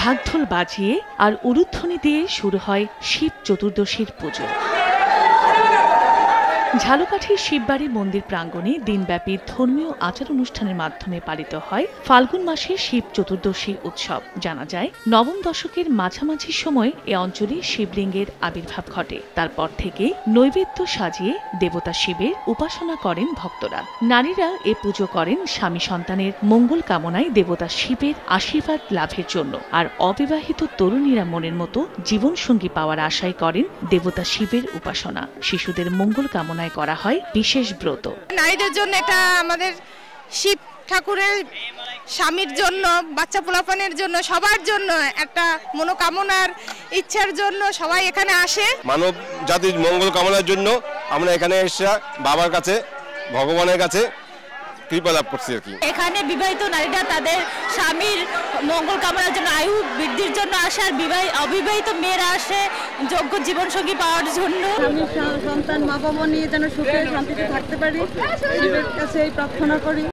ঢাকঢোল বাজিয়ে আর উলুধ্বনি দিয়ে শুরু হয় শিব চতুর্দশীর পুজো। ঝালকাঠির শিববাড়ি মন্দির প্রাঙ্গণে দিনব্যাপী ধর্মীয় আচার অনুষ্ঠানের মাধ্যমে পালিত হয় ফাল্গুন মাসের শিব চতুর্দশী উৎসব। জানা যায়, নবম দশকের মাঝামাঝি সময় এ অঞ্চলে শিবলিঙ্গের আবির্ভাব ঘটে। তারপর থেকে নৈবেদ্য সাজিয়ে দেবতা শিবের উপাসনা করেন ভক্তরা। নারীরা এ পুজো করেন স্বামী সন্তানের মঙ্গল কামনায় দেবতা শিবের আশীর্বাদ লাভের জন্য, আর অবিবাহিত তরুণীরা মনের মতো জীবনসঙ্গী পাওয়ার আশায় করেন দেবতা শিবের উপাসনা। শিশুদের মঙ্গল কামনা করা হয় বিশেষ ব্রত। নারীদের জন্য এটা আমাদের শিব ঠাকুরের স্বামীর জন্য, বাচ্চা পোলাপানের জন্য, সবার জন্য একটা মনোকামনার ইচ্ছার জন্য সবাই এখানে আসে। মানব জাতির মঙ্গল কামনার জন্য আমরা এখানে এসে বাবার কাছে, ভগবানের কাছে কৃপা লাভ করছি আর কি। এখানে বিবাহিত নারীরা তাদের স্বামীর মঙ্গল কামনার জন্য, আয়ু বৃদ্ধির জন্য আসে, আর অবিবাহিত মেয়েরা আসে যোগ্য জীবনসঙ্গী পাওয়ার জন্য। স্বামী সন্তান মা বাবা নিয়ে যেন সুখে শান্তিতে থাকতে পারি, শিবের কাছে প্রার্থনা করি।